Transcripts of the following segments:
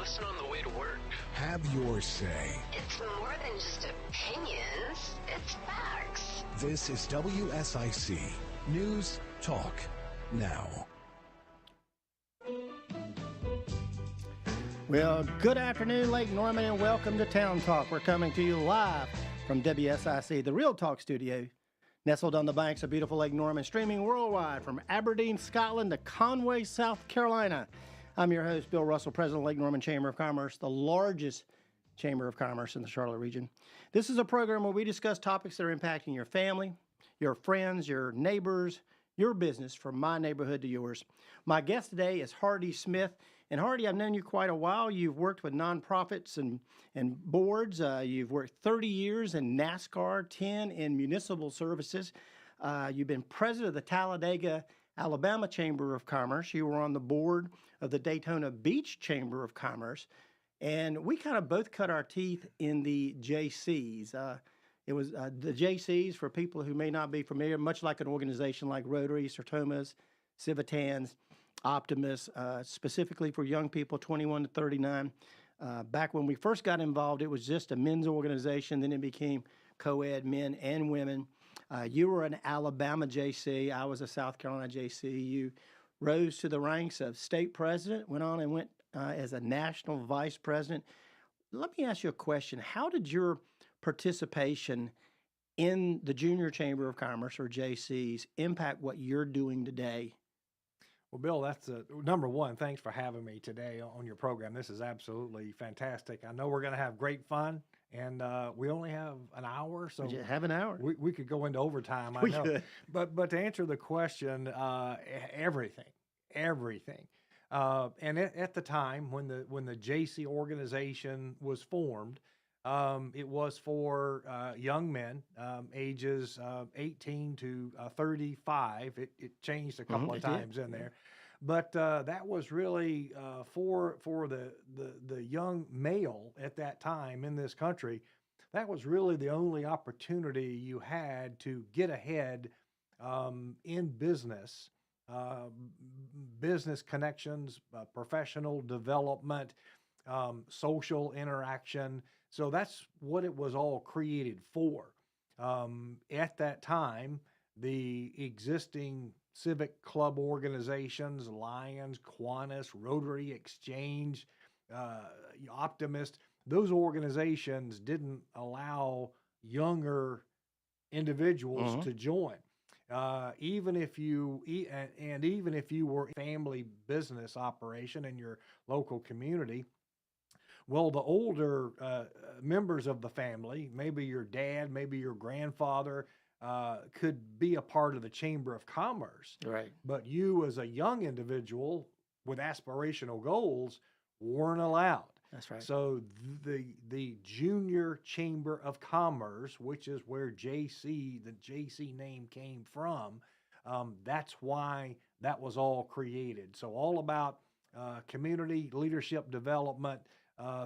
listen on the way to work. Have your say. It's more than just opinions, it's facts. This is WSIC News Talk Now. Well, good afternoon, Lake Norman, and welcome to Town Talk. We're coming to you live from WSIC, the Real Talk studio, nestled on the banks of beautiful Lake Norman, streaming worldwide from Aberdeen, Scotland to Conway, South Carolina. I'm your host, Bill Russell, President of Lake Norman Chamber of Commerce, the largest chamber of commerce in the Charlotte region. This is a program where we discuss topics that are impacting your family, your friends, your neighbors, your business, from my neighborhood to yours. My guest today is Hardy Smith. And Hardy, I've known you quite a while. You've worked with nonprofits and boards. You've worked 30 years in NASCAR, 10 in municipal services. You've been president of the Talladega, Alabama Chamber of Commerce. You were on the board of the Daytona Beach Chamber of Commerce. And we kind of both cut our teeth in the JCs. It was the JCs, for people who may not be familiar, much like an organization like Rotary, Sertomas, Civitans, Optimus, specifically for young people 21 to 39. Back when we first got involved, it was just a men's organization. Then it became co-ed, men and women. You were an Alabama JC. I was a South Carolina JC. You rose to the ranks of state president, went on and went as a national vice president. Let me ask you a question. How did your participation in the Junior Chamber of Commerce, or JCs, impact what you're doing today? Well, Bill, that's number one. Thanks for having me today on your program. This is absolutely fantastic. I know we're going to have great fun, and we only have an hour, so we have an hour. We could go into overtime. I We know, could. but to answer the question, everything. And at the time when the JC organization was formed, it was for young men, ages 18 to 35. It changed a couple of times in there, but that was really for the young male at that time in this country. That was really the only opportunity you had to get ahead in business, business connections, professional development, social interaction. So that's what it was all created for. At that time, the existing civic club organizations, Lions, Kiwanis, Rotary, Exchange, Optimist, those organizations didn't allow younger individuals to join. Even if you were a family business operation in your local community, well, the older members of the family, maybe your dad, maybe your grandfather, could be a part of the Chamber of Commerce. Right. But you, as a young individual with aspirational goals, weren't allowed. That's right. So the Junior Chamber of Commerce, which is where the JC name came from, that's why that was all created. So all about community leadership development,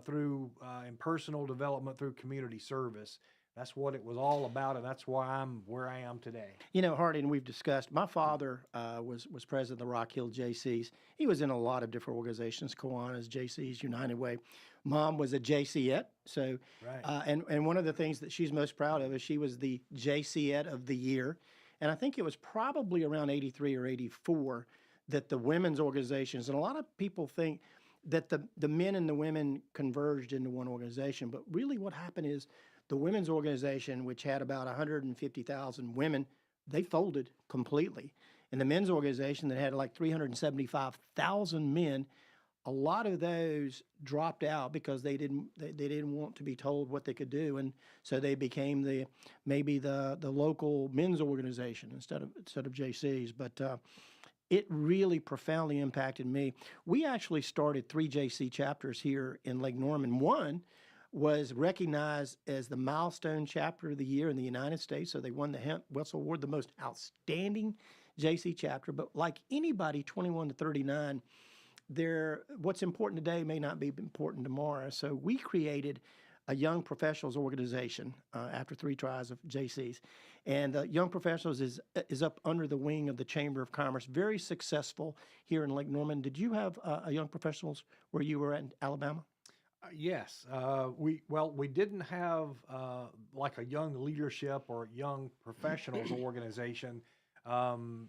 through and personal development through community service. That's what it was all about, and that's why I'm where I am today. You know, Hardy, and we've discussed, my father was president of the Rock Hill JCs. He was in a lot of different organizations, Kiwanis, JCs, United Way. Mom was a JCette. So, right. And one of the things that she's most proud of is she was the JCette of the year. And I think it was probably around 83 or 84 that the women's organizations, and a lot of people think that the men and the women converged into one organization. But really what happened is the women's organization, which had about 150,000 women, they folded completely. And the men's organization that had like 375,000 men, a lot of those dropped out because they didn't want to be told what they could do. And so they became maybe the local men's organization instead of JCs. But it really profoundly impacted me. We actually started 3 JC chapters here in Lake Norman. One was recognized as the milestone chapter of the year in the United States. So they won the Hemp Wetzel Award, the most outstanding JC chapter. But like anybody 21 to 39, what's important today may not be important tomorrow. So we created a young professionals organization after 3 tries of JC's. And Young Professionals is up under the wing of the Chamber of Commerce, very successful here in Lake Norman. Did you have a Young Professionals where you were in Alabama? Yes, we didn't have like a young leadership or young professionals organization, and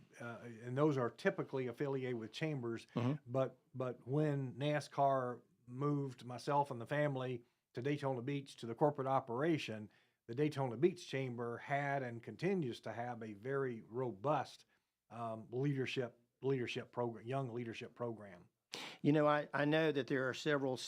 those are typically affiliated with chambers. But when NASCAR moved myself and the family to Daytona Beach to the corporate operation, the Daytona Beach Chamber had and continues to have a very robust leadership program, young leadership program. You know, I know that there are several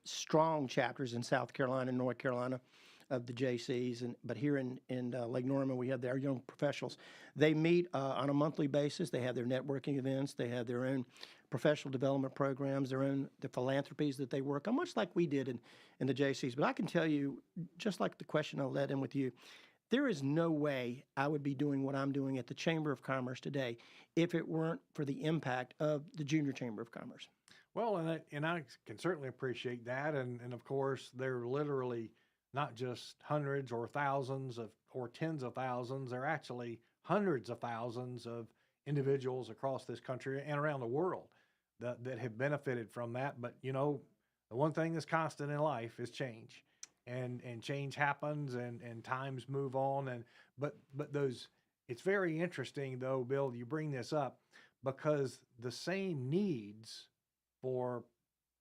strong chapters in South Carolina and North Carolina of the JCs, but here in Lake Norman, we have our young professionals. They meet on a monthly basis. They have their networking events. They have their own professional development programs, the philanthropies that they work on, much like we did in the JCs. But I can tell you, just like the question I led in with you, there is no way I would be doing what I'm doing at the Chamber of Commerce today if it weren't for the impact of the Junior Chamber of Commerce. Well, and I can certainly appreciate that. And of course, they're literally not just hundreds or thousands or tens of thousands. They're actually hundreds of thousands of individuals across this country and around the world that have benefited from that. But, you know, the one thing that's constant in life is change. And change happens and times move on. But it's very interesting though, Bill, you bring this up because the same needs for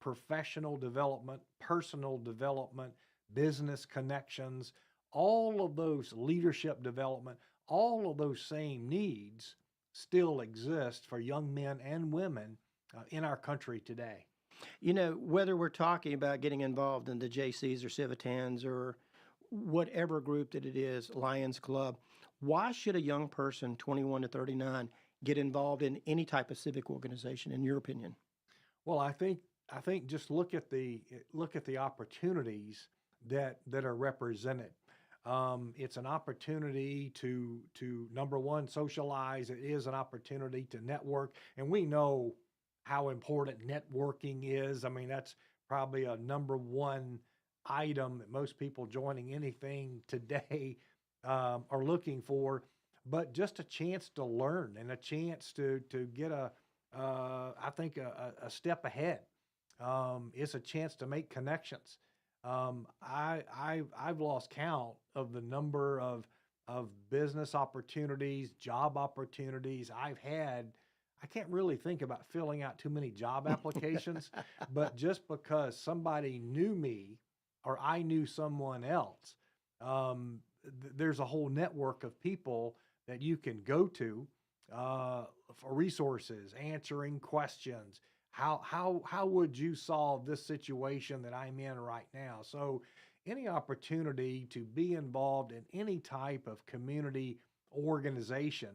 professional development, personal development, business connections, all of those leadership development, all of those same needs still exist for young men and women in our country today. You know, whether we're talking about getting involved in the JCs or Civitans or whatever group that it is, Lions Club, why should a young person, 21 to 39, get involved in any type of civic organization, in your opinion? Well, I think just look at the opportunities that are represented. It's an opportunity to number one, socialize. It is an opportunity to network, and we know how important networking is. I mean, that's probably a number one item that most people joining anything today are looking for, but just a chance to learn and a chance to get I think a step ahead. It's a chance to make connections. I've lost count of the number of business opportunities, job opportunities I've had. I can't really think about filling out too many job applications, but just because somebody knew me or I knew someone else, there's a whole network of people that you can go to for resources, answering questions. How would you solve this situation that I'm in right now? So any opportunity to be involved in any type of community organization,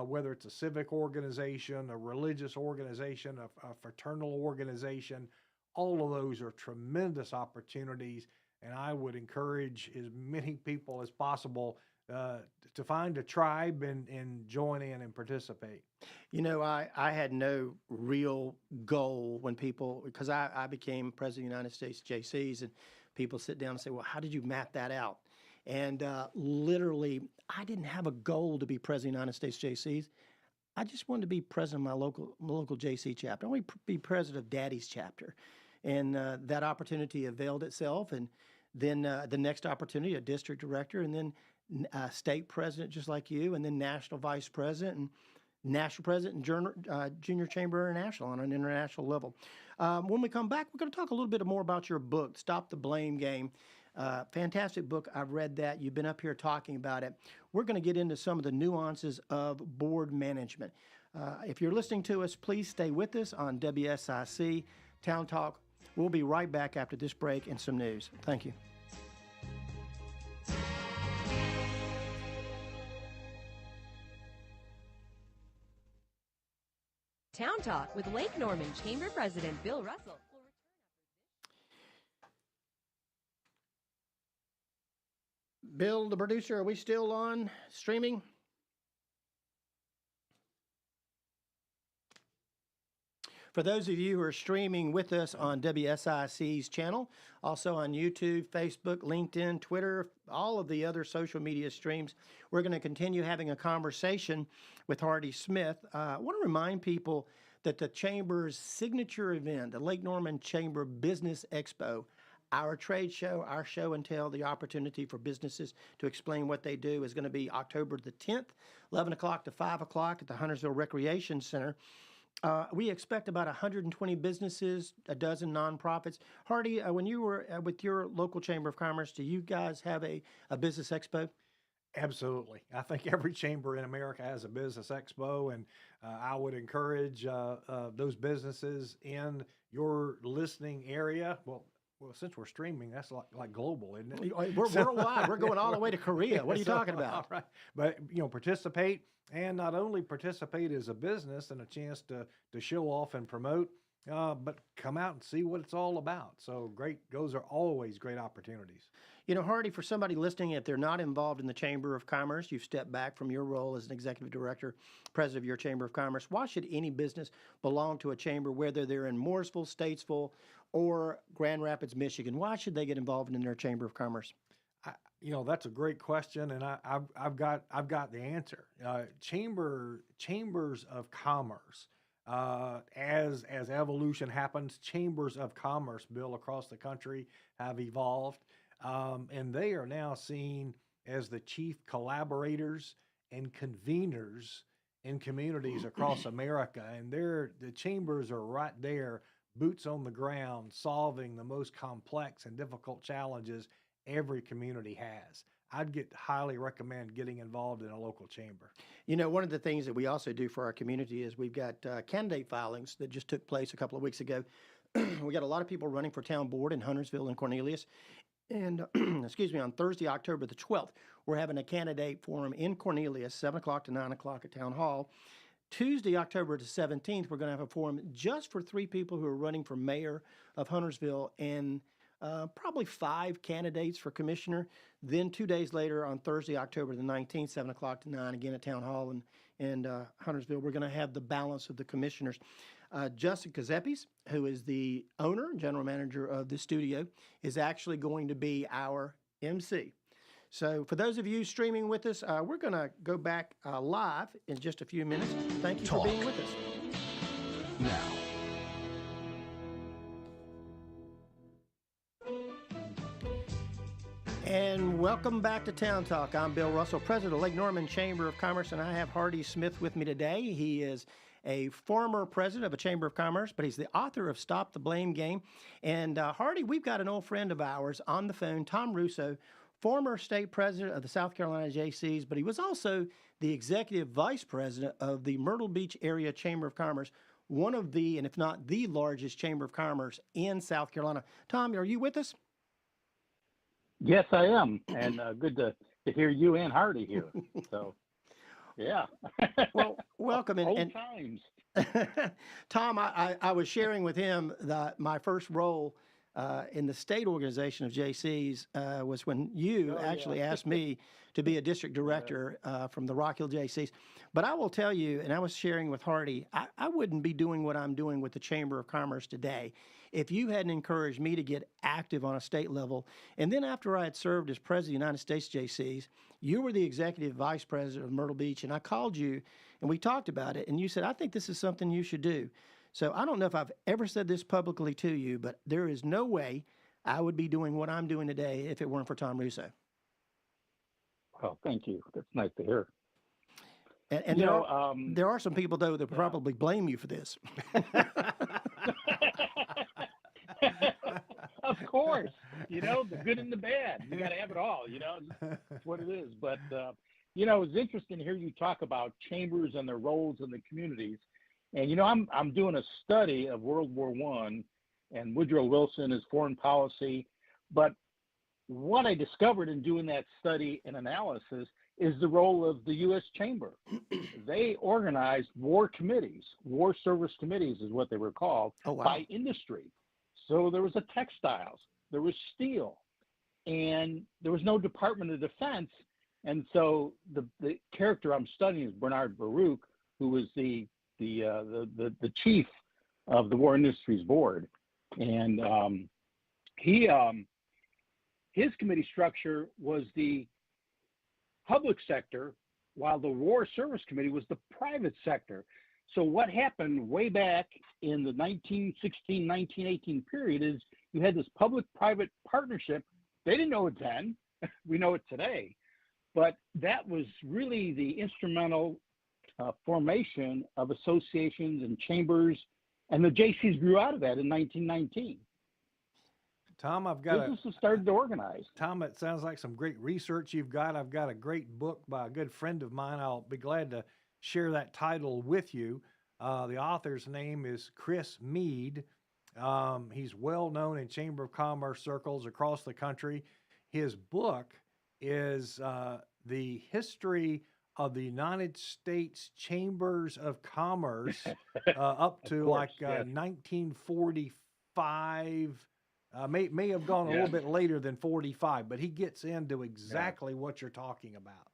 whether it's a civic organization, a religious organization, a fraternal organization, all of those are tremendous opportunities. And I would encourage as many people as possible to find a tribe and join in and participate. You know, I had no real goal when because I became president of the United States JCs, and people sit down and say, well, how did you map that out? And literally, I didn't have a goal to be president of the United States JCs. I just wanted to be president of my local JC chapter. I wanted to be president of Daddy's chapter. And that opportunity availed itself. And then the next opportunity, a district director, and then state president, just like you, and then national vice president, and national president and Junior Chamber International on an international level. When we come back, we're going to talk a little bit more about your book, Stop the Blame Game. Fantastic book. I've read that. You've been up here talking about it. We're going to get into some of the nuances of board management. If you're listening to us, please stay with us on WSIC Town Talk. We'll be right back after this break and some news. Thank you. Town Talk with Lake Norman Chamber President Bill Russell. Bill, the producer, are we still on streaming? For those of you who are streaming with us on WSIC's channel, also on YouTube, Facebook, LinkedIn, Twitter, all of the other social media streams, we're going to continue having a conversation with Hardy Smith. I want to remind people that the Chamber's signature event, the Lake Norman Chamber Business Expo, our trade show, our show and tell, the opportunity for businesses to explain what they do, is going to be October the 10th, 11 o'clock to 5 o'clock at the Huntersville Recreation Center. We expect about 120 businesses, a dozen nonprofits. Hardy, when you were with your local Chamber of Commerce, do you guys have a business expo? Absolutely. I think every chamber in America has a business expo, and I would encourage those businesses in your listening area. Well, since we're streaming, that's like global, isn't it? We're worldwide. We're going all the way to Korea. What are you talking about? All right. But, participate, and not only participate as a business and a chance to show off and promote, but come out and see what it's all about. So those are always great opportunities. Hardy, for somebody listening, if they're not involved in the Chamber of Commerce, you've stepped back from your role as an executive director, president of your Chamber of Commerce. Why should any business belong to a chamber, whether they're in Mooresville, Statesville, or Grand Rapids, Michigan? Why should they get involved in their Chamber of Commerce? That's a great question, and I've got the answer. Chambers of commerce, as evolution happens, chambers of commerce, Bill, across the country have evolved, and they are now seen as the chief collaborators and conveners in communities across America, and the chambers are right there, boots on the ground, solving the most complex and difficult challenges every community has. I'd highly recommend getting involved in a local chamber. One of the things that we also do for our community is we've got candidate filings that just took place a couple of weeks ago. We got a lot of people running for town board in Huntersville and Cornelius. And, on Thursday, October the 12th, we're having a candidate forum in Cornelius, 7 o'clock to 9 o'clock at Town Hall. Tuesday, October the 17th, we're going to have a forum just for 3 people who are running for mayor of Huntersville, and probably 5 candidates for commissioner. Then 2 days later, on Thursday, October the 19th, 7 o'clock to 9, again at Town Hall in Huntersville, we're going to have the balance of the commissioners. Justin Kazepis, who is the owner and general manager of the studio, is actually going to be our MC. So for those of you streaming with us, we're going to go back live in just a few minutes. Thank you for being with us. Now. And welcome back to Town Talk. I'm Bill Russell, president of Lake Norman Chamber of Commerce, and I have Hardy Smith with me today. He is a former president of a Chamber of Commerce, but he's the author of Stop the Blame Game. And Hardy, we've got an old friend of ours on the phone, Tom Russo, former state president of the South Carolina JCs, but he was also the executive vice president of the Myrtle Beach Area Chamber of Commerce, one of the, and if not the largest Chamber of Commerce in South Carolina. Tom, are you with us? Yes, I am, and good to hear you and Hardy here. So, yeah. Well, welcome. Old times. Tom, I was sharing with him that my first role in the state organization of JCs was when you asked me to be a district director from the Rock Hill JCs. But I will tell you, and I was sharing with Hardy, I wouldn't be doing what I'm doing with the Chamber of Commerce today if you hadn't encouraged me to get active on a state level. And then after I had served as president of the United States JCs, you were the executive vice president of Myrtle Beach, and I called you, and we talked about it, and you said, I think this is something you should do. So I don't know if I've ever said this publicly to you, but there is no way I would be doing what I'm doing today if it weren't for Tom Russo. Well, thank you. That's nice to hear. And there are some people, though, that probably blame you for this. Of course. The good and the bad. You got to have it all, That's what it is. But, it's interesting to hear you talk about chambers and their roles in the communities. And, I'm doing a study of World War I and Woodrow Wilson, his foreign policy. But what I discovered in doing that study and analysis is the role of the U.S. Chamber. They organized war committees, war service committees is what they were called, by industry. So there was a textiles, there was steel, and there was no Department of Defense. And so the character I'm studying is Bernard Baruch, who was the chief of the War Industries Board, and his committee structure was the public sector, while the War Service Committee was the private sector. So what happened way back in the 1916, 1918 period is you had this public-private partnership. They didn't know it then. We know it today. But that was really the instrumental formation of associations and chambers, and the JCs grew out of that in 1919. Tom, I've got businesses started to organize. Tom, it sounds like some great research you've got. I've got a great book by a good friend of mine. I'll be glad to share that title with you. The author's name is Chris Mead. He's well known in Chamber of Commerce circles across the country. His book is The History of the United States Chambers of Commerce up to 1945. May have gone a little bit later than 45, but he gets into exactly what you're talking about.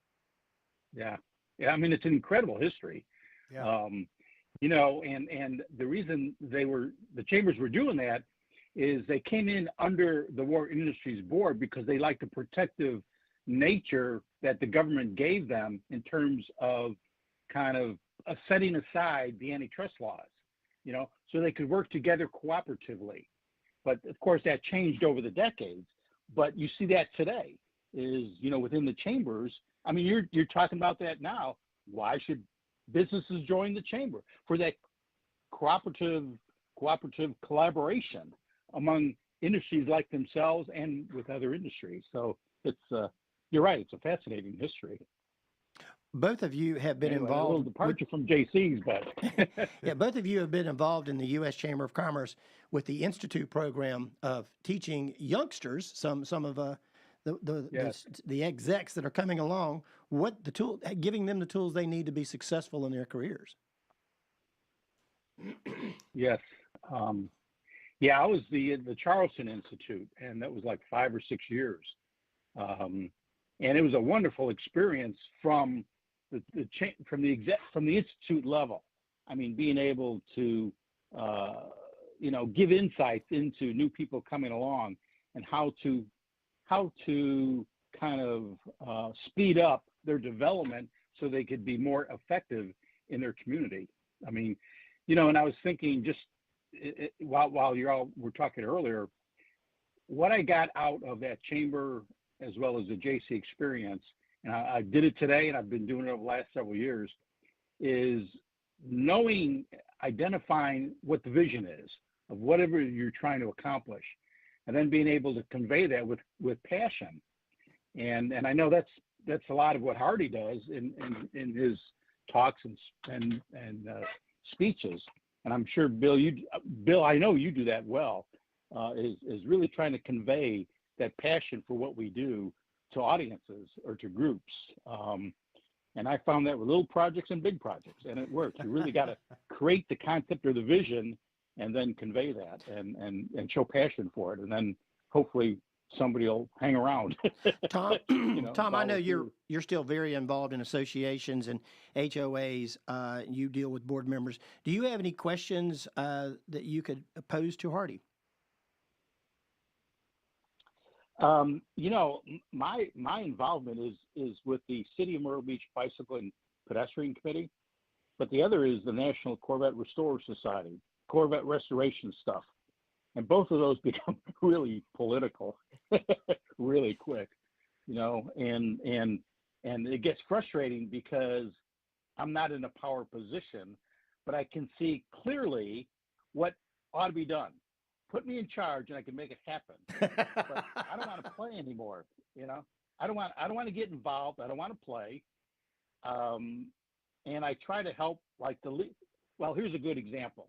Yeah. I mean, it's an incredible history. Yeah. You know, and the reason the chambers were doing that is they came in under the War Industries Board because they liked the protective nature that the government gave them in terms of kind of setting aside the antitrust laws, you know, so they could work together cooperatively. But of course, that changed over the decades. But you see that today is, you know, within the chambers. I mean, you're talking about that now. Why should businesses join the chamber? For that cooperative collaboration among industries like themselves and with other industries. So it's you're right. It's a fascinating history. Both of you have been involved. A little departure from JC's, but yeah, both of you have been involved in the U.S. Chamber of Commerce with the Institute program of teaching youngsters, some of the execs that are coming along, giving them the tools they need to be successful in their careers. Yes. I was the Charleston Institute, and that was like 5 or 6 years. And it was a wonderful experience from the institute level. I mean, being able to give insights into new people coming along and how to kind of speed up their development so they could be more effective in their community. I mean, you know, and I was thinking just while you all were talking earlier, what I got out of that chamber as well as the JC experience, and I did it today and I've been doing it over the last several years, is identifying what the vision is of whatever you're trying to accomplish, and then being able to convey that with passion. And I know that's a lot of what Hardy does in his talks and speeches. And I'm sure Bill, I know you do that well, is really trying to convey that passion for what we do to audiences or to groups. And I found that with little projects and big projects, and it works. You really got to create the concept or the vision and then convey that and show passion for it. And then hopefully somebody will hang around. Tom, Tom, I know you're still very involved in associations and HOAs. You deal with board members. Do you have any questions that you could pose to Hardy? My involvement is with the City of Myrtle Beach Bicycle and Pedestrian Committee, but the other is the National Corvette Restorer Society, Corvette restoration stuff. And both of those become really political, really quick, you know, and it gets frustrating because I'm not in a power position, but I can see clearly what ought to be done. Put me in charge and I can make it happen. But I don't want to play anymore, you know. I don't want to get involved. I don't want to play. And I try to help well, here's a good example.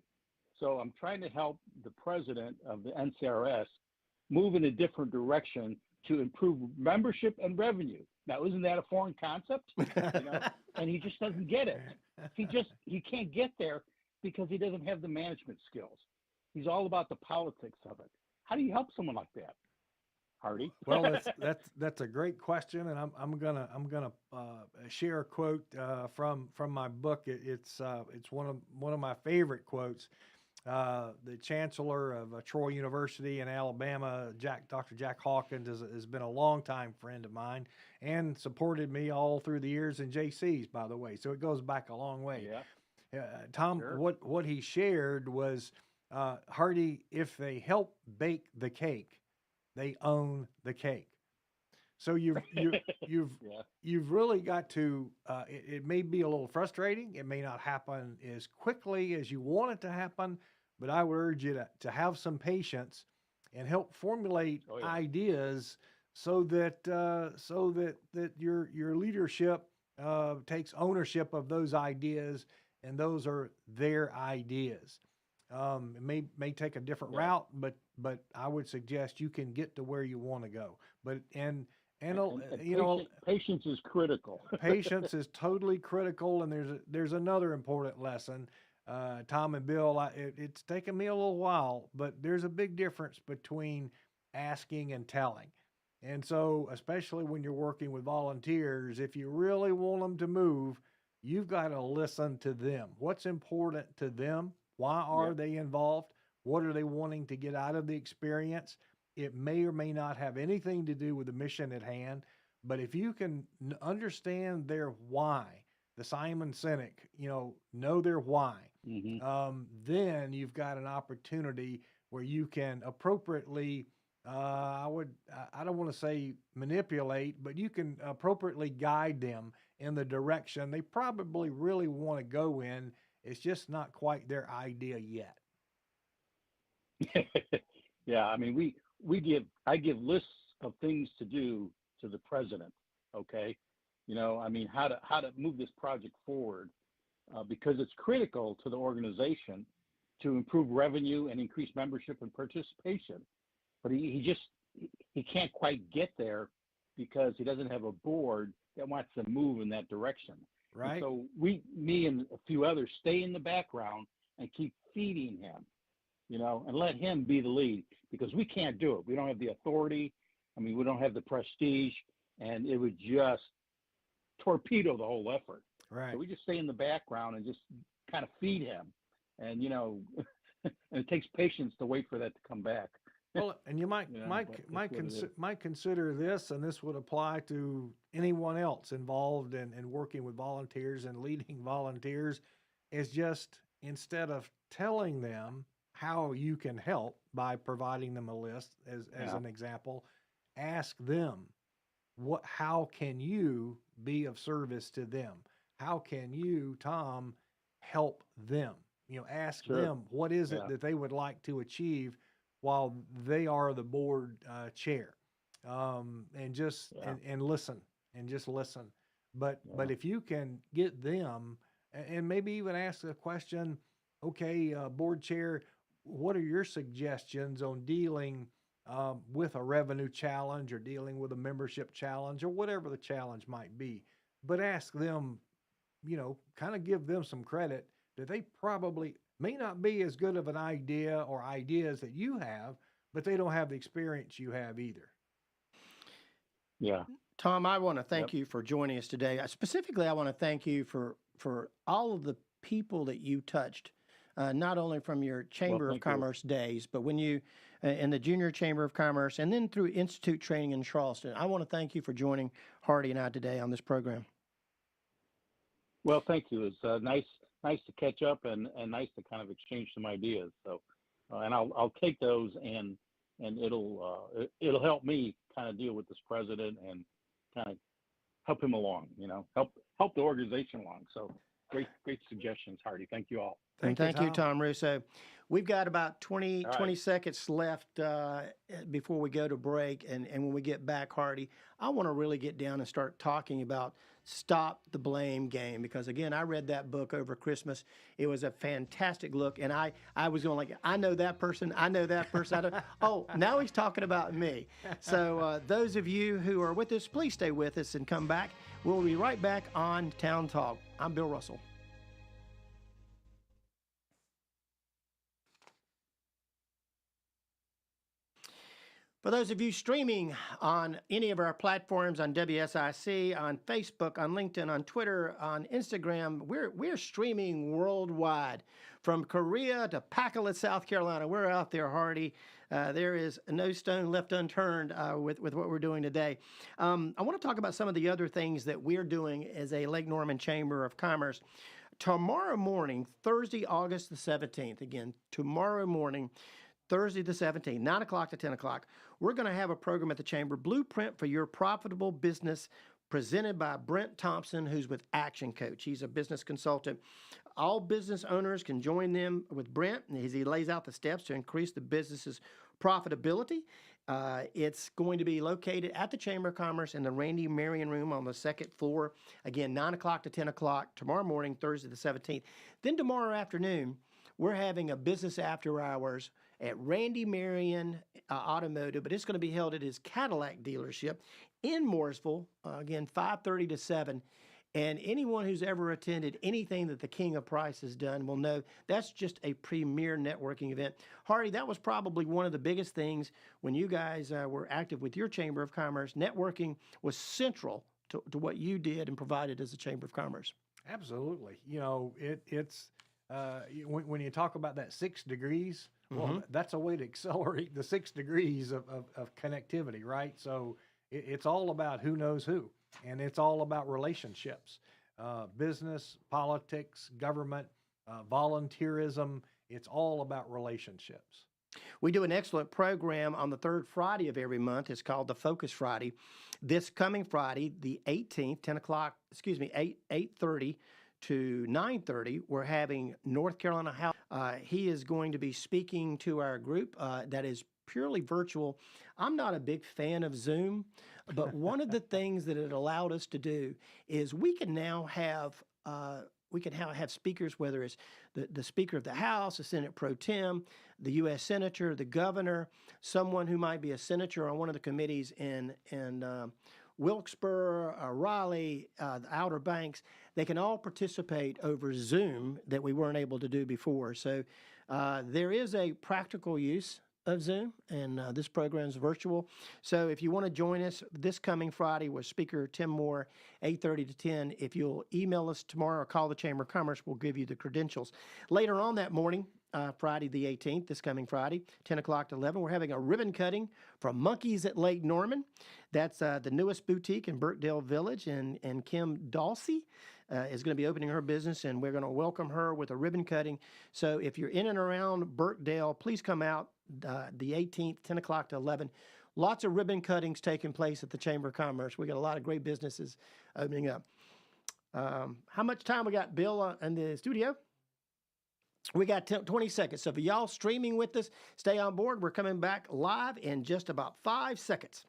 So I'm trying to help the president of the NCRS move in a different direction to improve membership and revenue. Now, isn't that a foreign concept? You know? And he just doesn't get it. He can't get there because he doesn't have the management skills. He's all about the politics of it. How do you help someone like that, Hardy? Well, that's a great question, and I'm gonna share a quote from my book. It's one of my favorite quotes. The chancellor of Troy University in Alabama, Dr. Jack Hawkins, has been a longtime friend of mine and supported me all through the years in JC's, by the way. So it goes back a long way. Yeah. Tom, Sure. what he shared was, Hardy, if they help bake the cake, they own the cake. So you've Yeah. you've really got to. It may be a little frustrating. It may not happen as quickly as you want it to happen, but I would urge you to have some patience and help formulate Oh, yeah. ideas so that your leadership takes ownership of those ideas, and those are their ideas. It may take a different Yeah. route, but I would suggest you can get to where you want to go. But and patience is critical. patience is totally critical. And there's another important lesson. Tom and Bill, it's taken me a little while, but there's a big difference between asking and telling. And so, especially when you're working with volunteers, if you really want them to move, you've got to listen to them. What's important to them? Why are they involved? What are they wanting to get out of the experience? It may or may not have anything to do with the mission at hand, but if you can understand their why, the Simon Sinek, know their why, then you've got an opportunity where you can appropriately, I don't want to say manipulate, but you can appropriately guide them in the direction they probably really want to go in. It's just not quite their idea yet. Yeah, I mean, I give lists of things to do to the president. Okay, I mean, how to move this project forward, because it's critical to the organization to improve revenue and increase membership and participation. But he can't quite get there because he doesn't have a board that wants to move in that direction. Right. And so me and a few others stay in the background and keep feeding him, and let him be the lead, because we can't do it. We don't have the authority. I mean, we don't have the prestige, and it would just torpedo the whole effort. Right. So we just stay in the background and just kind of feed him, and and it takes patience to wait for that to come back. Well, and you might consider this, and this would apply to anyone else involved in working with volunteers and leading volunteers, is just, instead of telling them how you can help by providing them a list as an example, ask them, how can you be of service to them? How can you, Tom, help them? Ask them, what is it that they would like to achieve while they are the board chair, and just and listen, and just listen. But if you can get them, and maybe even ask a question, okay, board chair, what are your suggestions on dealing with a revenue challenge, or dealing with a membership challenge, or whatever the challenge might be? But ask them, kind of give them some credit that they probably may not be as good of an idea or ideas that you have, but they don't have the experience you have either. Yeah. Tom, I want to thank you for joining us today. Specifically, I want to thank you for all of the people that you touched, not only from your Chamber of Commerce days, but when you in the Junior Chamber of Commerce, and then through Institute Training in Charleston. I want to thank you for joining Hardy and I today on this program. Well, thank you. It's nice to catch up, and nice to kind of exchange some ideas. So, and I'll take those, and it'll help me kind of deal with this president and kind of help him along, help the organization along. So great suggestions, Hardy. Thank you all. Thank you, Tom Russo. We've got about 20 seconds left before we go to break. And when we get back, Hardy, I want to really get down and start talking about Stop the Blame Game. Because, again, I read that book over Christmas. It was a fantastic look. And I was going like, I know that person. I know that person. Oh, now he's talking about me. So those of you who are with us, please stay with us and come back. We'll be right back on Town Talk. I'm Bill Russell. For those of you streaming on any of our platforms, on WSIC, on Facebook, on LinkedIn, on Twitter, on Instagram, we're streaming worldwide. From Korea to Pacolet, South Carolina, we're out there, Hardy. There is no stone left unturned with what we're doing today. I want to talk about some of the other things that we're doing as a Lake Norman Chamber of Commerce. Tomorrow morning, Thursday, August the 17th, again, tomorrow morning, Thursday the 17th, 9 o'clock to 10 o'clock, we're going to have a program at the Chamber, Blueprint for Your Profitable Business, presented by Brent Thompson, who's with Action Coach. He's a business consultant. All business owners can join them with Brent as he lays out the steps to increase the business's profitability. It's going to be located at the Chamber of Commerce in the Randy Marion Room on the second floor. Again, 9 o'clock to 10 o'clock tomorrow morning, Thursday the 17th. Then tomorrow afternoon, we're having a business after hours at Randy Marion Automotive, but it's going to be held at his Cadillac dealership in Mooresville, again, 5:30 to 7. And anyone who's ever attended anything that the King of Price has done will know that's just a premier networking event. Hardy, that was probably one of the biggest things when you guys were active with your Chamber of Commerce. Networking was central to what you did and provided as a Chamber of Commerce. Absolutely. You know, it's when you talk about that 6 degrees, well, that's a way to accelerate the 6 degrees of connectivity, right? So it's all about who knows who, and it's all about relationships, business, politics, government, volunteerism. It's all about relationships. We do an excellent program on the third Friday of every month. It's called the Focus Friday. This coming Friday, the 18th, 8:30 to 9:30, we're having North Carolina House. He is going to be speaking to our group that is purely virtual. I'm not a big fan of Zoom, but one of the things that it allowed us to do is we can now have speakers, whether it's the Speaker of the House, the Senate Pro Tem, the U.S. Senator, the Governor, someone who might be a senator on one of the committees in Wilkesboro, Raleigh, the Outer Banks. They can all participate over Zoom that we weren't able to do before. So there is a practical use of Zoom, and this program is virtual. So if you want to join us this coming Friday with Speaker Tim Moore, 8:30 to 10, if you'll email us tomorrow or call the Chamber of Commerce, we'll give you the credentials. Later on that morning, Friday the 18th, this coming Friday, 10 o'clock to 11, we're having a ribbon cutting from Monkeys at Lake Norman. That's the newest boutique in Burkdale Village, and Kim Dalsey is going to be opening her business, and we're going to welcome her with a ribbon cutting. So if you're in and around Burkdale, please come out the 18th, 10 o'clock to 11. Lots of ribbon cuttings taking place at the Chamber of Commerce. We got a lot of great businesses opening up. How much time we got, Bill, in the studio? We got 20 seconds. So for y'all streaming with us, stay on board. We're coming back live in just about 5 seconds.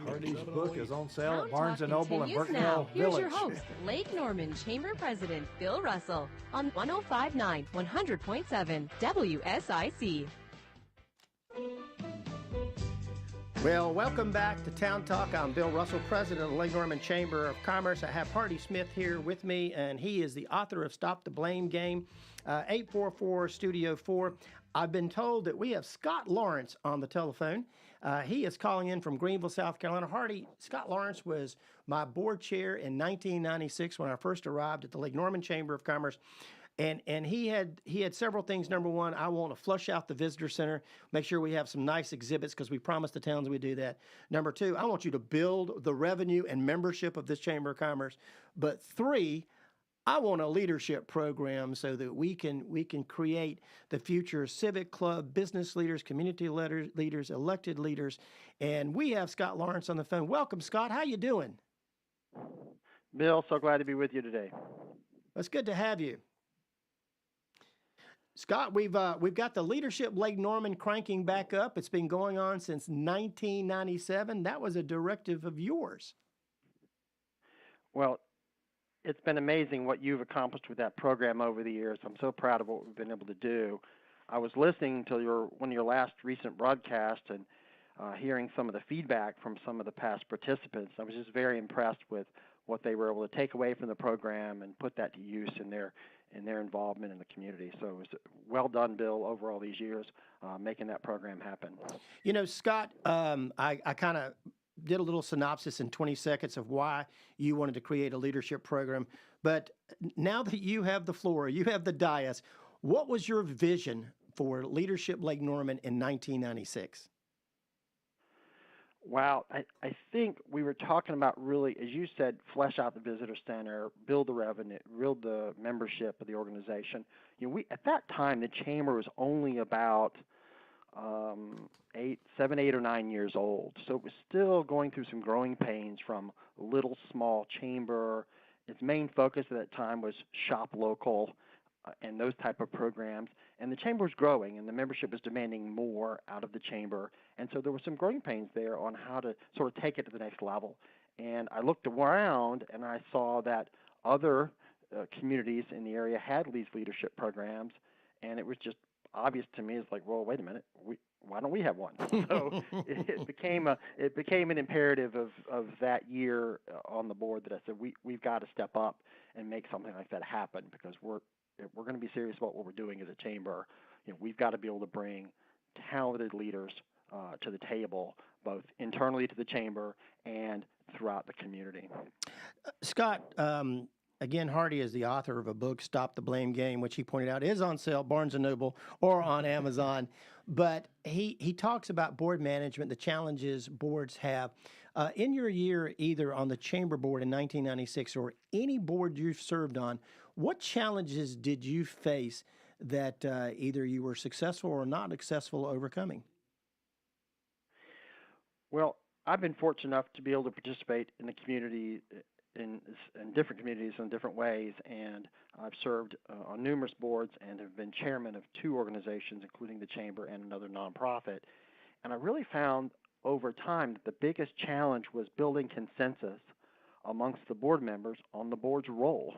Hardy's book is on sale Town at Barnes & Talk Noble in continues Burkdale now. Here's Village. your host, Lake Norman Chamber President Bill Russell on 105.9, 100.7 WSIC. Well, welcome back to Town Talk. I'm Bill Russell, President of the Lake Norman Chamber of Commerce. I have Hardy Smith here with me, and he is the author of Stop the Blame Game, 844 Studio 4. I've been told that we have Scott Lawrence on the telephone. He is calling in from Greenville, South Carolina. Hardy, Scott Lawrence was my board chair in 1996 when I first arrived at the Lake Norman Chamber of Commerce. And he had several things. Number one, I want to flush out the visitor center, make sure we have some nice exhibits because we promised the towns we'd do that. Number two, I want you to build the revenue and membership of this Chamber of Commerce. But three, I want a leadership program so that we can create the future civic club, business leaders, community leaders, elected leaders. And we have Scott Lawrence on the phone. Welcome, Scott. How you doing? Bill, so glad to be with you today. It's good to have you. Scott, we've got the Leadership Lake Norman cranking back up. It's been going on since 1997. That was a directive of yours. Well, it's been amazing what you've accomplished with that program over the years. I'm so proud of what we've been able to do. I was listening to one of your last recent broadcasts and hearing some of the feedback from some of the past participants. I was just very impressed with what they were able to take away from the program and put that to use in their in their involvement in the community. So it was well done, Bill, over all these years, making that program happen. You know, Scott, I kind of did a little synopsis in 20 seconds of why you wanted to create a leadership program. But now that you have the floor, you have the dais, what was your vision for Leadership Lake Norman in 1996? Wow, I think we were talking about really, as you said, flesh out the visitor center, build the revenue, build the membership of the organization. You know, at that time, the chamber was only about 7, 8, or 9 years old. So it was still going through some growing pains from a little small chamber. Its main focus at that time was shop local and those type of programs. And the chamber was growing, and the membership was demanding more out of the chamber. And so there were some growing pains there on how to sort of take it to the next level. And I looked around, and I saw that other communities in the area had these leadership programs, and it was just obvious to me. It's like, well, wait a minute, why don't we have one? So it became an imperative of that year on the board that I said we've got to step up and make something like that happen, because we're going to be serious about what we're doing as a chamber. You know, we've got to be able to bring talented leaders to the table, both internally to the chamber and throughout the community. Scott, again, Hardy is the author of a book, Stop the Blame Game, which he pointed out is on sale, Barnes & Noble or on Amazon. But he talks about board management, the challenges boards have. In your year, either on the chamber board in 1996 or any board you've served on, what challenges did you face that either you were successful or not successful overcoming? Well, I've been fortunate enough to be able to participate in the community in different communities in different ways, and I've served on numerous boards and have been chairman of 2 organizations, including the chamber and another nonprofit. And I really found over time that the biggest challenge was building consensus amongst the board members on the board's role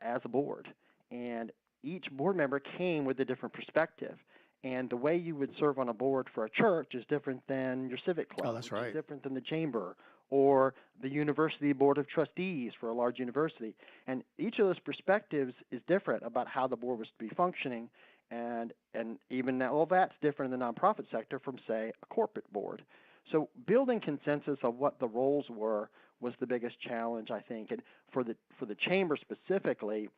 as a board. And each board member came with a different perspective. And the way you would serve on a board for a church is different than your civic club. Oh, that's right. Is different than the chamber or the university board of trustees for a large university. And each of those perspectives is different about how the board was to be functioning. And even all that's different in the nonprofit sector from, say, a corporate board. So building consensus of what the roles were was the biggest challenge, I think. And for the chamber specifically,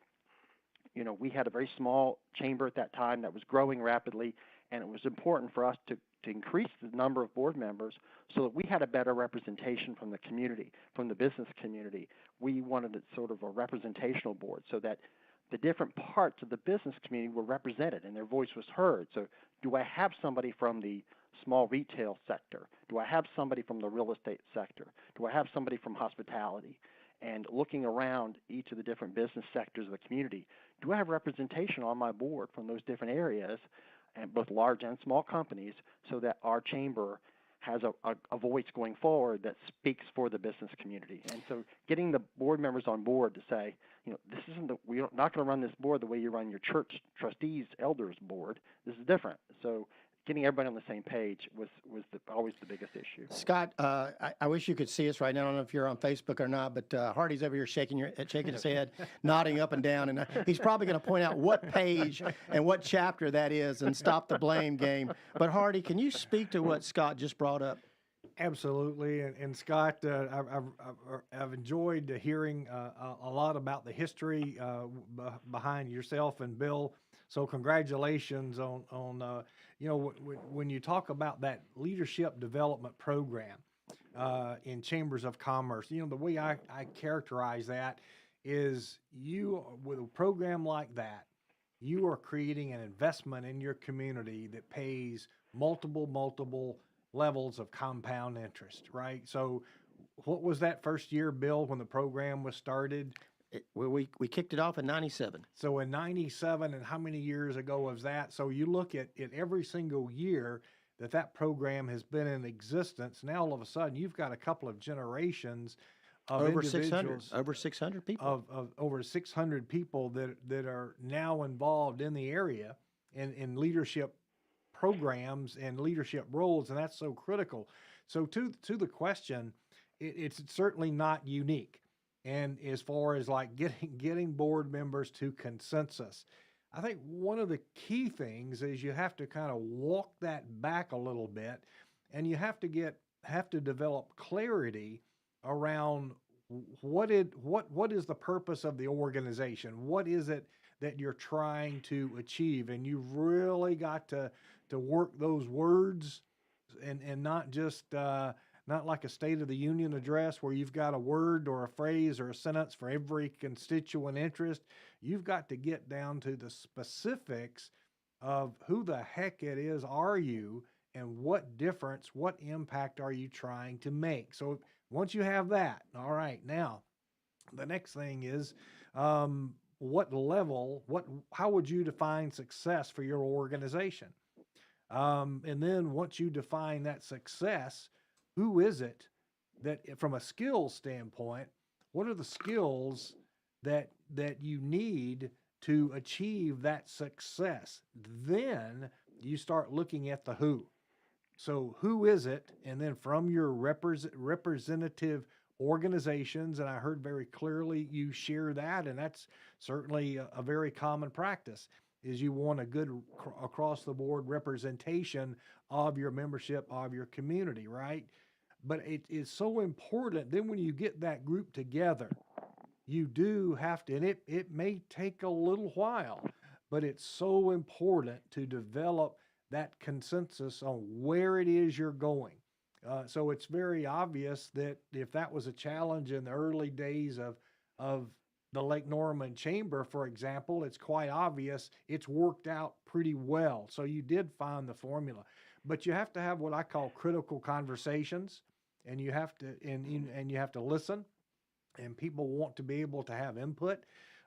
you know, we had a very small chamber at that time that was growing rapidly, and it was important for us to increase the number of board members so that we had a better representation from the community, from the business community. We wanted a sort of a representational board so that the different parts of the business community were represented and their voice was heard. So do I have somebody from the small retail sector? Do I have somebody from the real estate sector? Do I have somebody from hospitality? And looking around each of the different business sectors of the community, do I have representation on my board from those different areas, and both large and small companies, so that our chamber has a voice going forward that speaks for the business community? And so getting the board members on board to say, you know, this isn't we're not going to run this board the way you run your church trustees, elders board. This is different. So getting everybody on the same page was always the biggest issue. Scott, I wish you could see us right now. I don't know if you're on Facebook or not, but Hardy's over here shaking his head, nodding up and down, and he's probably going to point out what page and what chapter that is and Stop the Blame Game. But Hardy, can you speak to what Scott just brought up? Absolutely, and Scott, I've enjoyed hearing a lot about the history behind yourself and Bill. So congratulations on you know, when you talk about that leadership development program in chambers of commerce. You know, the way I characterize that is, you with a program like that, you are creating an investment in your community that pays multiple levels of compound interest, right? So what was that first year, Bill, when the program was started? We kicked it off in 97. So in 97, and how many years ago was that? So you look at it every single year that program has been in existence. Now all of a sudden you've got a couple of generations of over individuals, 600 people, of over 600 people that are now involved in the area in leadership programs and leadership roles, and that's so critical. So to the question, it's certainly not unique. And as far as like getting board members to consensus, I think one of the key things is you have to kind of walk that back a little bit, and you have to develop clarity around what is the purpose of the organization? What is it that you're trying to achieve? And you've really got to work those words and not just not like a State of the Union address where you've got a word or a phrase or a sentence for every constituent interest. You've got to get down to the specifics of who the heck it is are you, and what difference, what impact are you trying to make. So once you have that, all right, now the next thing is what level, how would you define success for your organization? And then once you define that success, who is it that, from a skills standpoint, what are the skills that you need to achieve that success? Then you start looking at the who. So who is it? And then from your representative organizations, and I heard very clearly you share that, and that's certainly a very common practice, is you want a good across the board representation of your membership, of your community, right? But it is so important. Then when you get that group together, you do have to, and it may take a little while, but it's so important to develop that consensus on where it is you're going. So it's very obvious that if that was a challenge in the early days of the Lake Norman Chamber, for example, it's quite obvious it's worked out pretty well. So you did find the formula, but you have to have what I call critical conversations, and you have to and you have to listen, and people want to be able to have input,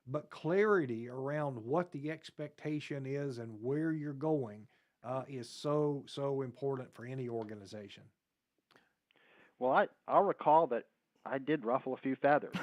but clarity around what the expectation is and where you're going is so important for any organization. Well, I'll recall that I did ruffle a few feathers.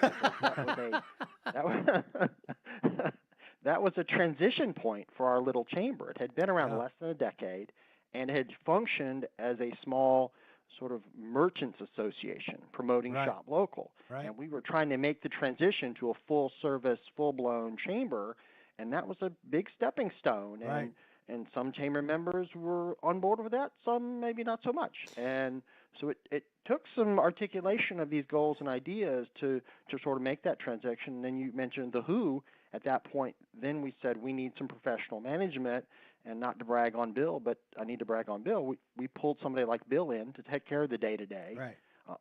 That was a transition point for our little chamber. It had been around less than a decade, and had functioned as a small sort of merchants association promoting shop local. Right. And we were trying to make the transition to a full service, full-blown chamber, and that was a big stepping stone. Right. And some chamber members were on board with that, some maybe not so much. And so it took some articulation of these goals and ideas to sort of make that transition. And then you mentioned the who at that point. Then we said we need some professional management, and not to brag on Bill, but I need to brag on Bill. We pulled somebody like Bill in to take care of the day-to-day,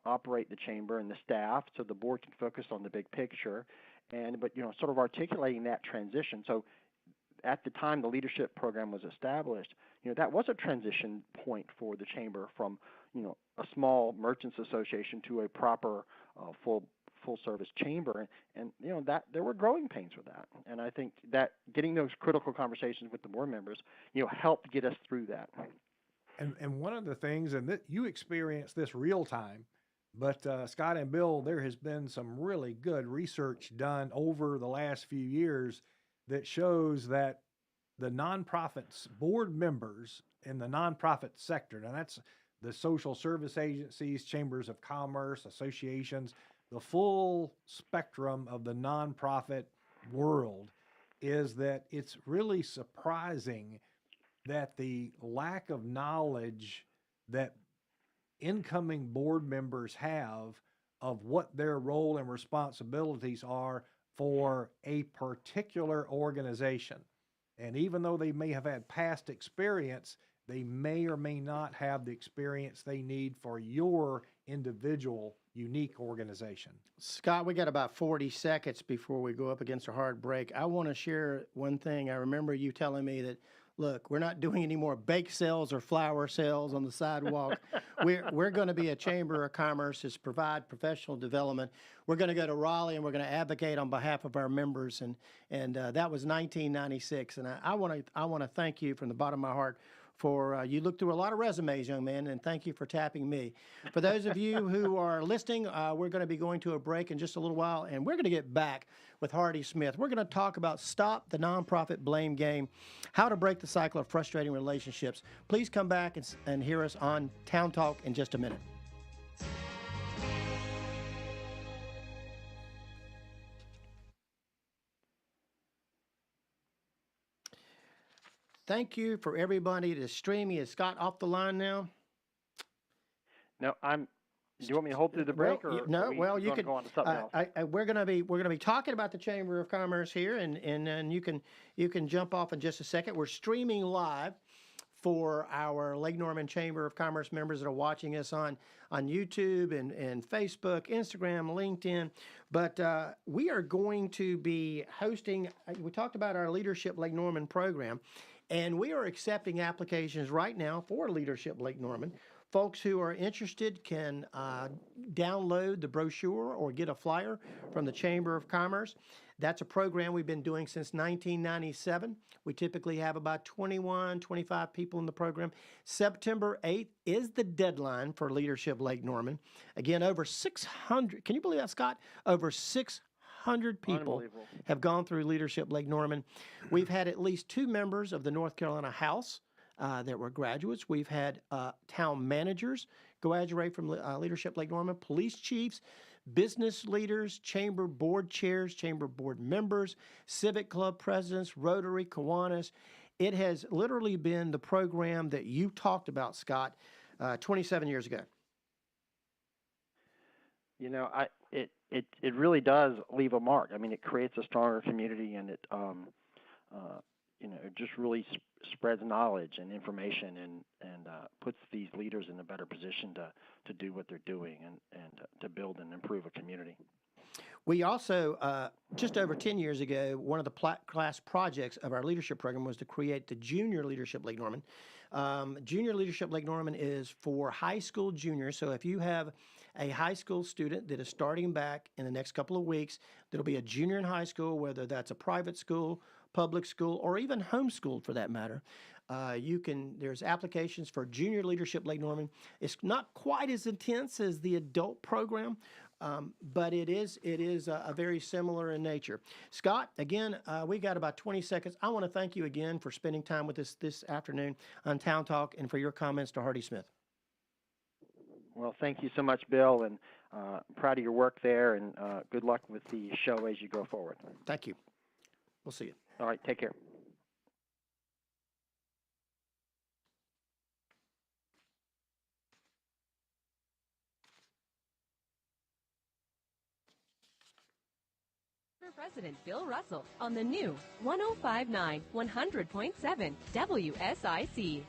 operate the chamber and the staff so the board can focus on the big picture. But sort of articulating that transition. So at the time the leadership program was established, that was a transition point for the chamber from, a small merchants association to a proper full service chamber. And that there were growing pains with that. And I think that getting those critical conversations with the board members, helped get us through that. And one of the things, and you experienced this real time, but Scott and Bill, there has been some really good research done over the last few years that shows that the nonprofits, board members in the nonprofit sector, now that's the social service agencies, chambers of commerce, associations, the full spectrum of the nonprofit world, is that it's really surprising that the lack of knowledge that incoming board members have of what their role and responsibilities are for a particular organization. And even though they may have had past experience, they may or may not have the experience they need for your individual, unique organization. Scott, we got about 40 seconds before we go up against a hard break. I want to share one thing. I remember you telling me that, look, we're not doing any more bake sales or flower sales on the sidewalk. We're going to be a chamber of commerce to provide professional development. We're going to go to Raleigh and we're going to advocate on behalf of our members. And that was 1996. And I want to thank you from the bottom of my heart for you looked through a lot of resumes, young man, and thank you for tapping me. For those of you who are listening, we're going to be going to a break in just a little while, and we're going to get back with Hardy Smith. We're going to talk about Stop the Nonprofit Blame Game, how to break the cycle of frustrating relationships. Please come back and hear us on Town Talk in just a minute. thank you for everybody that's streaming. Is Scott off the line now? No, do you want me to hold through the break, Well, or no. are we Well, you going to can. go on to something else? We're gonna be talking about the Chamber of Commerce here, and you can jump off in just a second. We're streaming live for our Lake Norman Chamber of Commerce members that are watching us on YouTube and Facebook, Instagram, LinkedIn. But we are going to be hosting. We talked about our Leadership Lake Norman program, and we are accepting applications right now for Leadership Lake Norman. Folks who are interested can download the brochure or get a flyer from the Chamber of Commerce. That's a program we've been doing since 1997. We typically have about 21, 25 people in the program. September 8th is the deadline for Leadership Lake Norman. Again, over 600, can you believe that, Scott? Over 600 people have gone through Leadership Lake Norman. We've had at least 2 members of the North Carolina House that were graduates. We've had town managers graduate from Leadership Lake Norman, police chiefs, business leaders, chamber board chairs, chamber board members, civic club presidents, Rotary, Kiwanis. It has literally been the program that you talked about, Scott, 27 years ago. You know, it really does leave a mark. I mean, it creates a stronger community, and it it just really spreads knowledge and information, and puts these leaders in a better position to do what they're doing, and to build and improve a community. We also, just over 10 years ago, one of the class projects of our leadership program was to create the Junior Leadership Lake Norman. Junior Leadership Lake Norman is for high school juniors. So if you have a high school student that is starting back in the next couple of weeks, that'll be a junior in high school, whether that's a private school, public school, or even homeschooled for that matter. There's applications for Junior Leadership Lake Norman. It's not quite as intense as the adult program, but it is a very similar in nature. Scott, again, we got about 20 seconds. I want to thank you again for spending time with us this afternoon on Town Talk, and for your comments to Hardy Smith. Well, thank you so much, Bill, and I'm proud of your work there, and good luck with the show as you go forward. Thank you. We'll see you. All right, take care. President Bill Russell on the new 105.9 100.7 WSIC.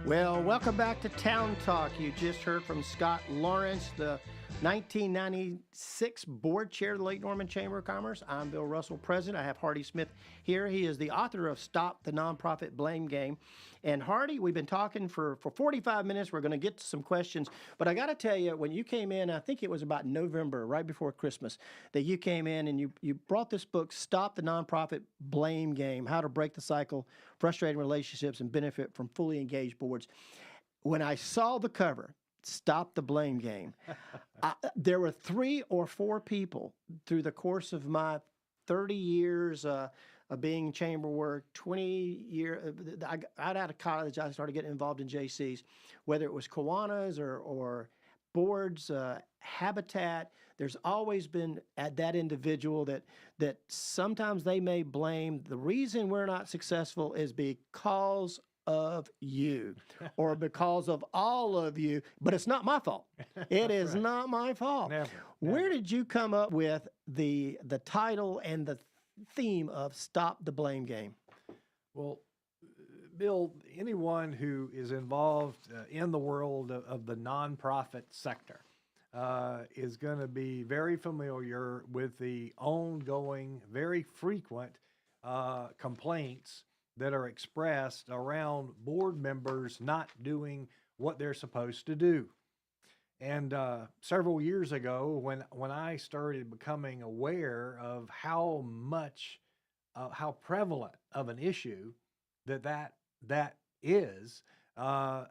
Well, welcome back to Town Talk. You just heard from Scott Lawrence, the 1996 board chair of the Lake Norman Chamber of Commerce. I'm Bill Russell, president. I have Hardy Smith here. He is the author of Stop the Nonprofit Blame Game. And Hardy, we've been talking for 45 minutes. We're going to get to some questions. But I got to tell you, when you came in, I think it was about November, right before Christmas, that you came in and you brought this book, Stop the Nonprofit Blame Game, How to Break the Cycle, Frustrating Relationships, and Benefit from Fully Engaged Boards. When I saw the cover, Stop the Blame Game, there were 3 or 4 people through the course of my 30 years of being chamber work, 20 years, out of college, I started getting involved in JCs, whether it was Kiwanis or boards, Habitat. There's always been at that individual that sometimes they may blame. The reason we're not successful is because of you or because of all of you, but it's not my fault. It is right. Not my fault. Never. Where did you come up with the title and the theme of Stop the Blame Game? Well, Bill, anyone who is involved in the world of the nonprofit sector is going to be very familiar with the ongoing, very frequent complaints that are expressed around board members not doing what they're supposed to do. And several years ago, when I started becoming aware of how prevalent of an issue that is, I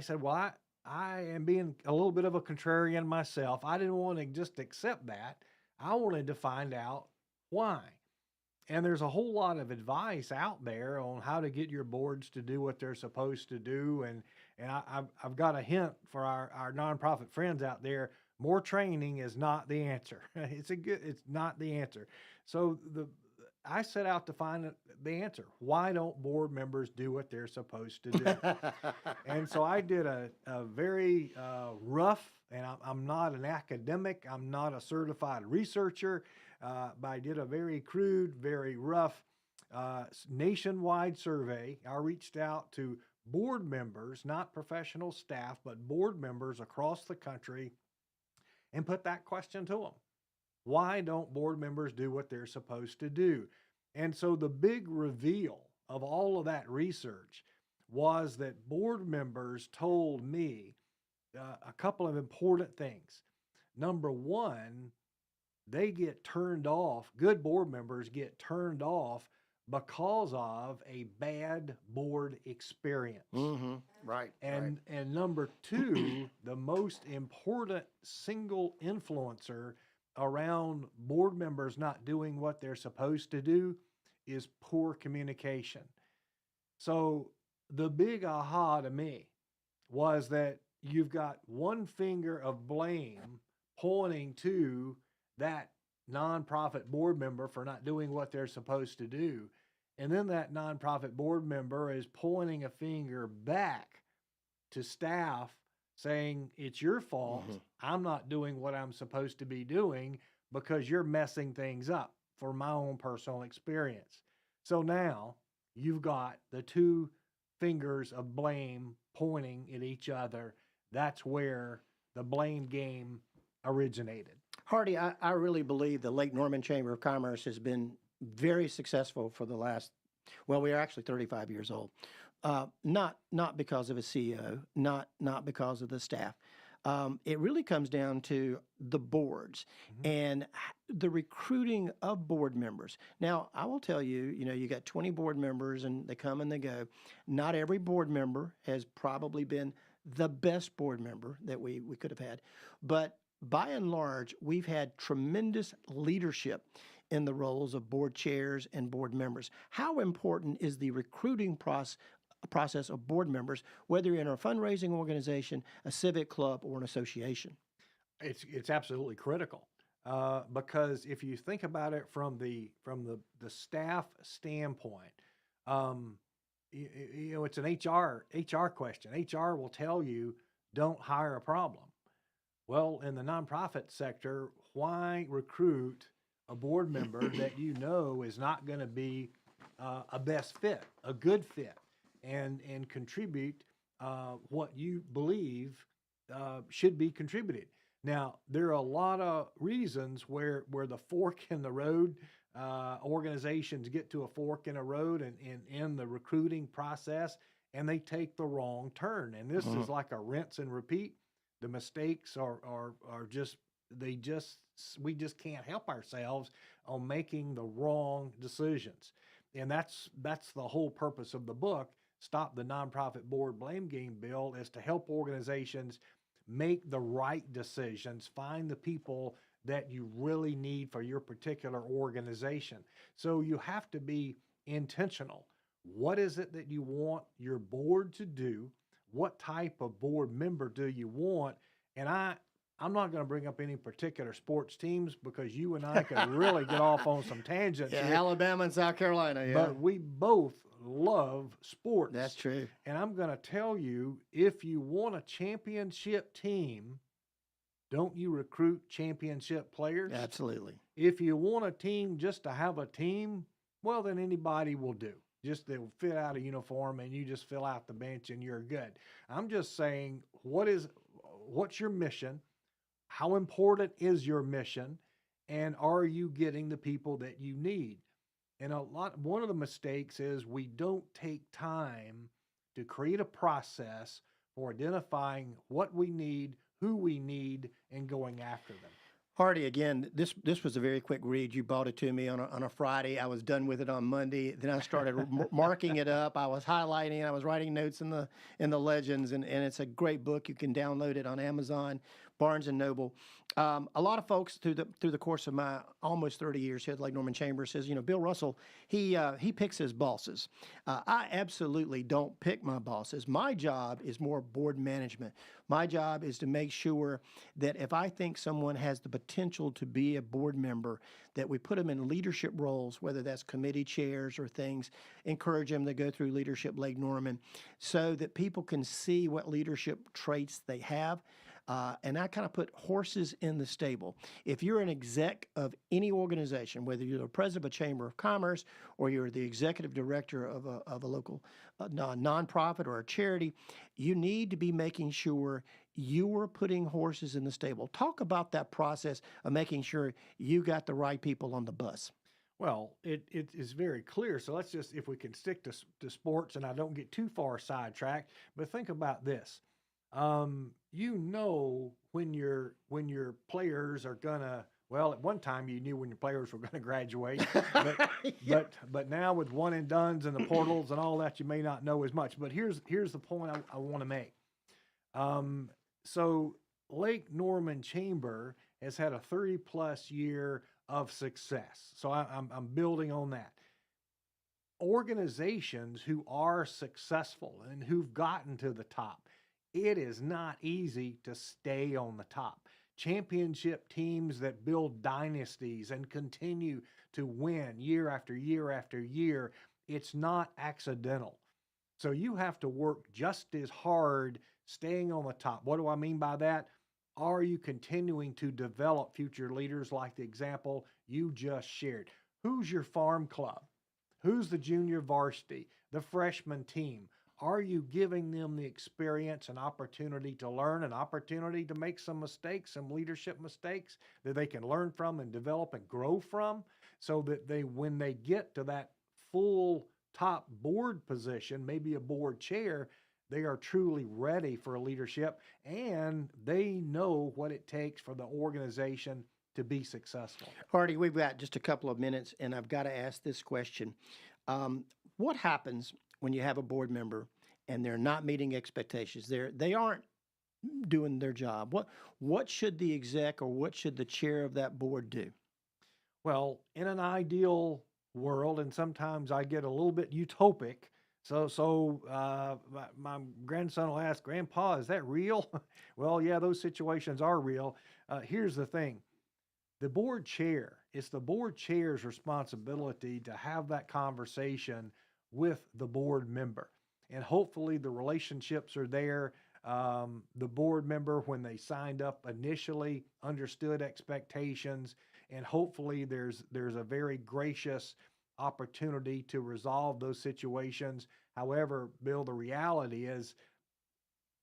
said, well, I am being a little bit of a contrarian myself. I didn't want to just accept that. I wanted to find out why. And there's a whole lot of advice out there on how to get your boards to do what they're supposed to do. And I've got a hint for our nonprofit friends out there. More training is not the answer. It's not the answer. So I set out to find the answer. Why don't board members do what they're supposed to do? And so I did a very rough, and I'm not an academic, I'm not a certified researcher, but I did a very crude, very rough nationwide survey. I reached out to board members, not professional staff, but board members across the country, and put that question to them. Why don't board members do what they're supposed to do? And so the big reveal of all of that research was that board members told me a couple of important things. Number one, they get turned off, good board members get turned off because of a bad board experience. Mm-hmm. Right. And number two, the most important single influencer around board members not doing what they're supposed to do is poor communication. So the big aha to me was that you've got one finger of blame pointing to that nonprofit board member for not doing what they're supposed to do. And then that nonprofit board member is pointing a finger back to staff saying, it's your fault. Mm-hmm. I'm not doing what I'm supposed to be doing because you're messing things up, for my own personal experience. So now you've got the two fingers of blame pointing at each other. That's where the blame game originated. Hardy, I really believe the Lake Norman Chamber of Commerce has been very successful for the last, well, we are actually 35 years old. Not because of a CEO, not because of the staff. It really comes down to the boards and the recruiting of board members. Now, I will tell you, you got 20 board members and they come and they go. Not every board member has probably been the best board member that we could have had. But by and large, we've had tremendous leadership in the roles of board chairs and board members. How important is the recruiting process of board members, whether you're in a fundraising organization, a civic club, or an association? It's absolutely critical because if you think about it from the staff standpoint, it's an HR question. HR will tell you, don't hire a problem. Well, in the nonprofit sector, why recruit a board member that you know is not going to be a best fit, a good fit, and contribute what you believe should be contributed? Now, there are a lot of reasons where the fork in the road, organizations get to a fork in a road and in the recruiting process, and they take the wrong turn. And this is like a rinse and repeat. The mistakes are just, we just can't help ourselves on making the wrong decisions. And that's the whole purpose of the book, Stop the Nonprofit Board Blame Game Bill, is to help organizations make the right decisions, find the people that you really need for your particular organization. So you have to be intentional. What is it that you want your board to do? What type of board member do you want? And I'm not going to bring up any particular sports teams because you and I could really get off on some tangents. Yeah, here. Alabama and South Carolina, yeah. But we both love sports. That's true. And I'm going to tell you, if you want a championship team, don't you recruit championship players? Absolutely. If you want a team just to have a team, well, then anybody will do. Just they'll fit out a uniform and you just fill out the bench and you're good. I'm just saying, what's your mission? How important is your mission? And are you getting the people that you need? And one of the mistakes is we don't take time to create a process for identifying what we need, who we need, and going after them. Hardy, again, this was a very quick read. You brought it to me on a Friday. I was done with it on Monday. Then I started marking it up. I was highlighting. I was writing notes in the legends, and it's a great book. You can download it on Amazon. Barnes and Noble. A lot of folks through the course of my almost 30 years here at Lake Norman Chamber says, Bill Russell, he picks his bosses. I absolutely don't pick my bosses. My job is more board management. My job is to make sure that if I think someone has the potential to be a board member, that we put them in leadership roles, whether that's committee chairs or things, encourage them to go through Leadership Lake Norman so that people can see what leadership traits they have. And I kind of put horses in the stable. If you're an exec of any organization, whether you're the president of a chamber of commerce or you're the executive director of a local nonprofit or a charity, you need to be making sure you are putting horses in the stable. Talk about that process of making sure you got the right people on the bus. Well, it is very clear. So let's just, if we can stick to sports and I don't get too far sidetracked, but think about this. When your players are gonna, well, at one time you knew when your players were gonna graduate, but now with one and dones and the portals and all that, you may not know as much. But here's the point I want to make. So Lake Norman Chamber has had a 30+ year of success. So I'm building on that. Organizations who are successful and who've gotten to the top, it is not easy to stay on the top. Championship teams that build dynasties and continue to win year after year after year, it's not accidental. So you have to work just as hard staying on the top. What do I mean by that? Are you continuing to develop future leaders like the example you just shared? Who's your farm club? Who's the junior varsity? The freshman team? Are you giving them the experience and opportunity to learn, an opportunity to make some mistakes, some leadership mistakes that they can learn from and develop and grow from, so that when they get to that full top board position, maybe a board chair, they are truly ready for leadership and they know what it takes for the organization to be successful. Hardy, we've got just a couple of minutes and I've got to ask this question. What happens when you have a board member and they're not meeting expectations? They aren't doing their job. What should the exec or what should the chair of that board do? Well, in an ideal world, and sometimes I get a little bit utopic, so my grandson will ask, Grandpa, is that real? Well, yeah, those situations are real. Here's the thing. The board chair, it's the board chair's responsibility to have that conversation with the board member. And hopefully the relationships are there. The board member, when they signed up initially, understood expectations, and hopefully there's a very gracious opportunity to resolve those situations. However, Bill, the reality is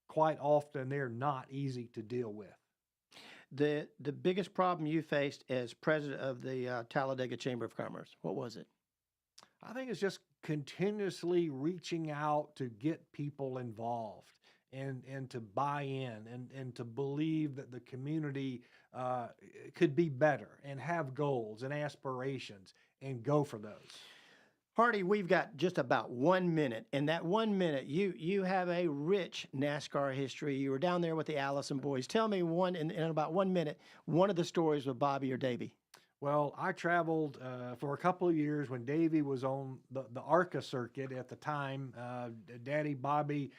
quite often they're not easy to deal with. The biggest problem you faced as president of the Talladega Chamber of Commerce, what was it? I think it's just continuously reaching out to get people involved and to buy in and to believe that the community could be better and have goals and aspirations and go for those. Hardy, we've got just about 1 minute. In that 1 minute, you have a rich NASCAR history. You were down there with the Allison boys. Tell me in about 1 minute, one of the stories with Bobby or Davey. Well, I traveled for a couple of years when Davey was on the ARCA circuit at the time. Daddy Bobby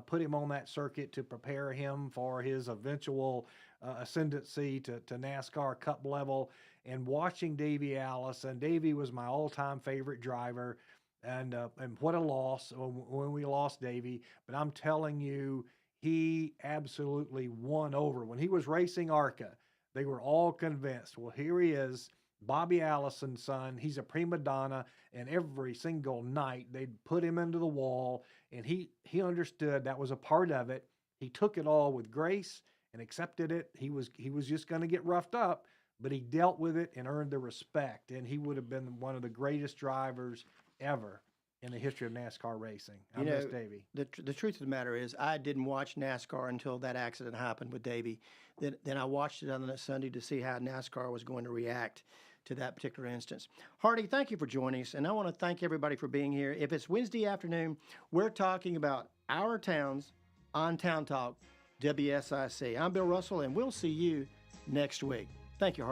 put him on that circuit to prepare him for his eventual ascendancy to NASCAR Cup level. And watching Davey Allison, Davey was my all-time favorite driver, and what a loss when we lost Davey. But I'm telling you, he absolutely won over. When he was racing ARCA, they were all convinced, well, here he is, Bobby Allison's son. He's a prima donna, and every single night they'd put him into the wall, and he understood that was a part of it. He took it all with grace and accepted it. He was just going to get roughed up, but he dealt with it and earned the respect, and he would have been one of the greatest drivers ever in the history of NASCAR racing. I miss Davey. The truth of the matter is, I didn't watch NASCAR until that accident happened with Davey. Then I watched it on that Sunday to see how NASCAR was going to react to that particular instance. Hardy, thank you for joining us, and I want to thank everybody for being here. If it's Wednesday afternoon, we're talking about our towns on Town Talk. WSIC. I'm Bill Russell, and we'll see you next week. Thank you, Hardy.